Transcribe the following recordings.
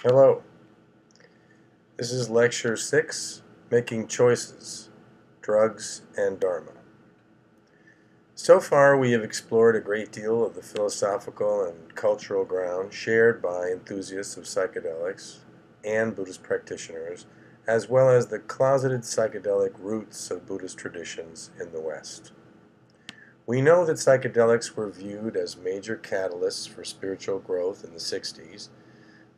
Hello, this is Lecture 6, Making Choices, Drugs and Dharma. So far we have explored a great deal of the philosophical and cultural ground shared by enthusiasts of psychedelics and Buddhist practitioners, as well as the closeted psychedelic roots of Buddhist traditions in the West. We know that psychedelics were viewed as major catalysts for spiritual growth in the 60s,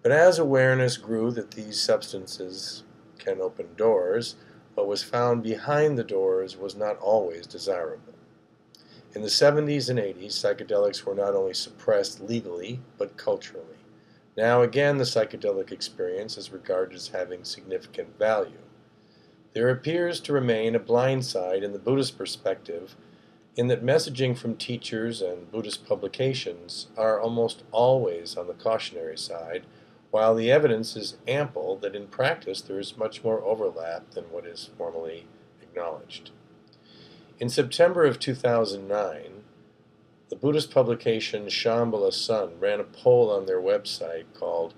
but as awareness grew that these substances can open doors, what was found behind the doors was not always desirable. In the 70s and 80s, psychedelics were not only suppressed legally, but culturally. Now again, the psychedelic experience is regarded as having significant value. There appears to remain a blind side in the Buddhist perspective in that messaging from teachers and Buddhist publications are almost always on the cautionary side, while the evidence is ample that in practice there is much more overlap than what is formally acknowledged. In September of 2009, the Buddhist publication Shambhala Sun ran a poll on their website called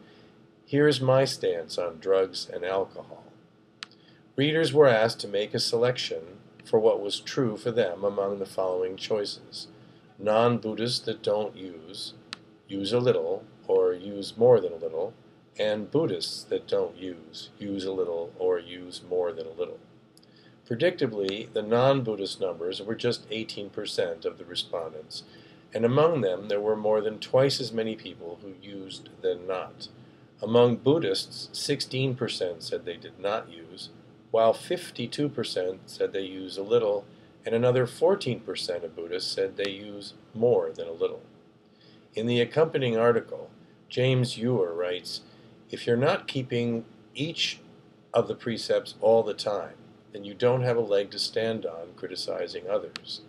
"Here's My Stance on Drugs and Alcohol." Readers were asked to make a selection for what was true for them among the following choices: non-Buddhists that don't use a little, or use more than a little, and Buddhists that don't use a little, or use more than a little. Predictably, the non-Buddhist numbers were just 18% of the respondents, and among them there were more than twice as many people who used than not. Among Buddhists, 16% said they did not use, while 52% said they use a little, and another 14% of Buddhists said they use more than a little. In the accompanying article, James Ewer writes, "If you're not keeping each of the precepts all the time, then you don't have a leg to stand on criticizing others.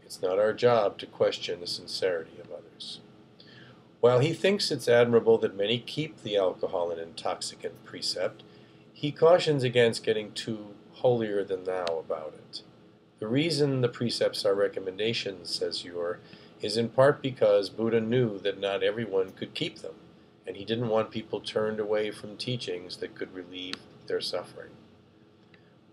It's not our job to question the sincerity of others." While he thinks it's admirable that many keep the alcohol and intoxicant precept, he cautions against getting too holier-than-thou about it. The reason the precepts are recommendations, says Ewer, is in part because Buddha knew that not everyone could keep them, and he didn't want people turned away from teachings that could relieve their suffering.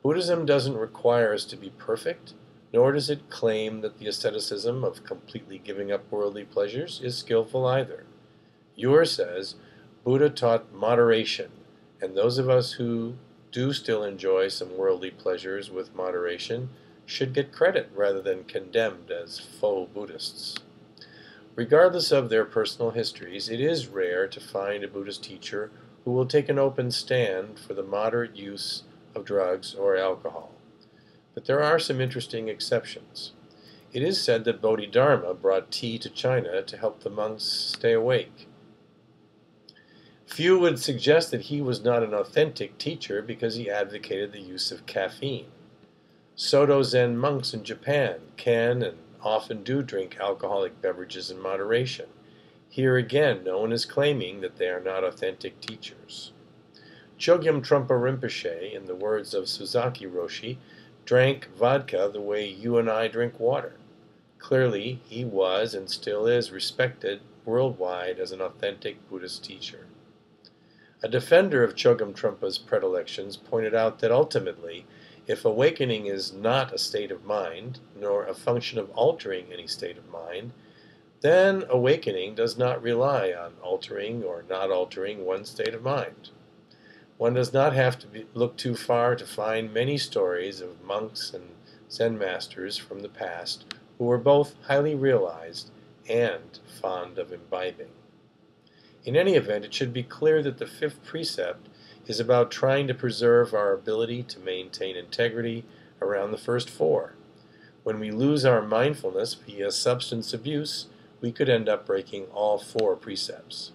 Buddhism doesn't require us to be perfect, nor does it claim that the asceticism of completely giving up worldly pleasures is skillful either. Ewer says, Buddha taught moderation, and those of us who do still enjoy some worldly pleasures with moderation should get credit rather than condemned as faux Buddhists. Regardless of their personal histories, it is rare to find a Buddhist teacher who will take an open stand for the moderate use of drugs or alcohol. But there are some interesting exceptions. It is said that Bodhidharma brought tea to China to help the monks stay awake. Few would suggest that he was not an authentic teacher because he advocated the use of caffeine. Soto Zen monks in Japan can and often do drink alcoholic beverages in moderation. Here again, no one is claiming that they are not authentic teachers. Chogyam Trungpa Rinpoche, in the words of Suzaki Roshi, drank vodka the way you and I drink water. Clearly, he was and still is respected worldwide as an authentic Buddhist teacher. A defender of Chogyam Trungpa's predilections pointed out that ultimately, if awakening is not a state of mind, nor a function of altering any state of mind, then awakening does not rely on altering or not altering one's state of mind. One does not have to look too far to find many stories of monks and Zen masters from the past who were both highly realized and fond of imbibing. In any event, it should be clear that the fifth precept is about trying to preserve our ability to maintain integrity around the first four. When we lose our mindfulness via substance abuse, we could end up breaking all four precepts.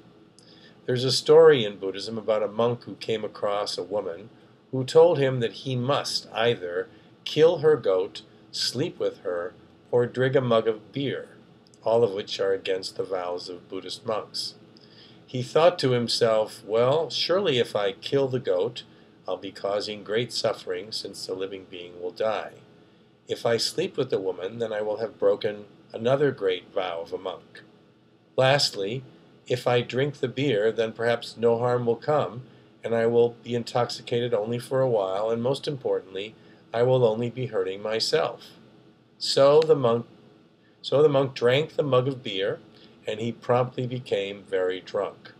There's a story in Buddhism about a monk who came across a woman who told him that he must either kill her goat, sleep with her, or drink a mug of beer, all of which are against the vows of Buddhist monks. He thought to himself, well, surely if I kill the goat, I'll be causing great suffering since the living being will die. If I sleep with the woman, then I will have broken another great vow of a monk. Lastly, If I drink the beer, then perhaps no harm will come, and I will be intoxicated only for a while, and most importantly, I will only be hurting myself. So the monk, so the monk drank the mug of beer, and he promptly became very drunk.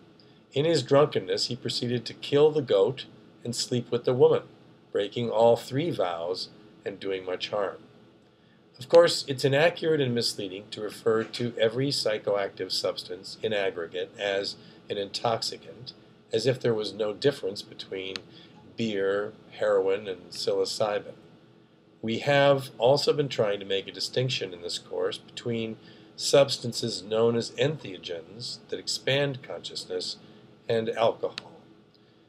In his drunkenness, he proceeded to kill the goat and sleep with the woman, breaking all 3 vows and doing much harm. Of course, it's inaccurate and misleading to refer to every psychoactive substance in aggregate as an intoxicant, as if there was no difference between beer, heroin, and psilocybin. We have also been trying to make a distinction in this course between substances known as entheogens that expand consciousness and alcohol.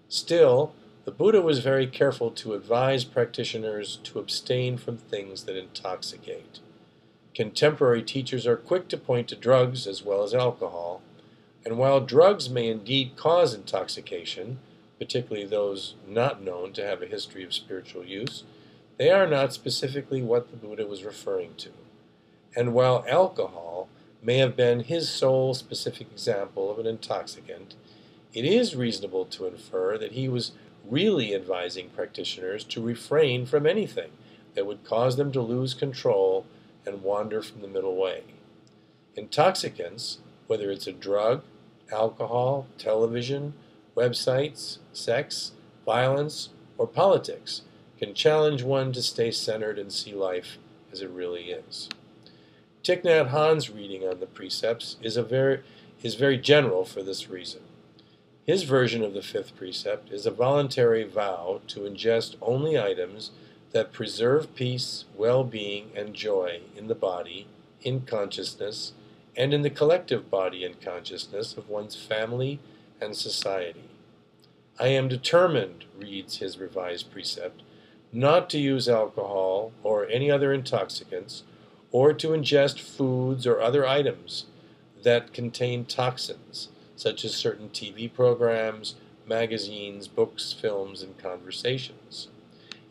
Still, the Buddha was very careful to advise practitioners to abstain from things that intoxicate. Contemporary teachers are quick to point to drugs as well as alcohol, and while drugs may indeed cause intoxication, particularly those not known to have a history of spiritual use, they are not specifically what the Buddha was referring to. And while alcohol may have been his sole specific example of an intoxicant, it is reasonable to infer that he was really advising practitioners to refrain from anything that would cause them to lose control and wander from the middle way. Intoxicants, whether it's a drug, alcohol, television, websites, sex, violence, or politics, can challenge one to stay centered and see life as it really is. Thich Nhat Hanh's reading on the precepts is very general for this reason. His version of the 5th precept is a voluntary vow to ingest only items that preserve peace, well-being, and joy in the body, in consciousness, and in the collective body and consciousness of one's family and society. I am determined, reads his revised precept, not to use alcohol or any other intoxicants, or to ingest foods or other items that contain toxins, such as certain TV programs, magazines, books, films, and conversations.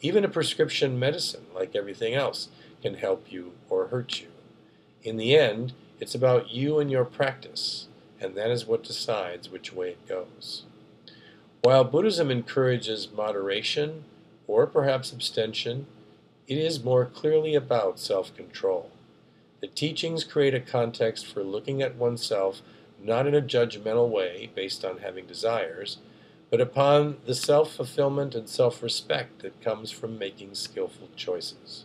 Even a prescription medicine, like everything else, can help you or hurt you. In the end, it's about you and your practice, and that is what decides which way it goes. While Buddhism encourages moderation, or perhaps abstention, it is more clearly about self-control. The teachings create a context for looking at oneself not in a judgmental way based on having desires, but upon the self-fulfillment and self-respect that comes from making skillful choices.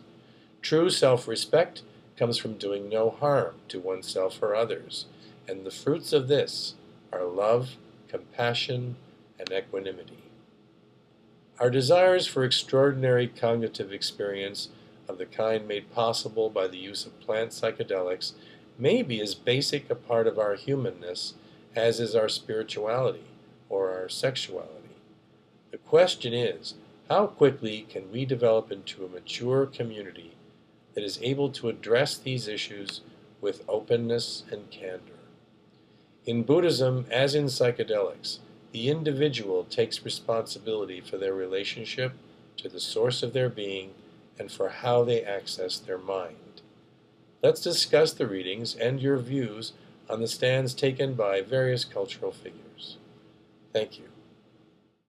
True self-respect comes from doing no harm to oneself or others, and the fruits of this are love, compassion, and equanimity. Our desires for extraordinary cognitive experience of the kind made possible by the use of plant psychedelics may be as basic a part of our humanness as is our spirituality or our sexuality. The question is, how quickly can we develop into a mature community that is able to address these issues with openness and candor? In Buddhism, as in psychedelics, the individual takes responsibility for their relationship to the source of their being and for how they access their mind. Let's discuss the readings and your views on the stands taken by various cultural figures. Thank you.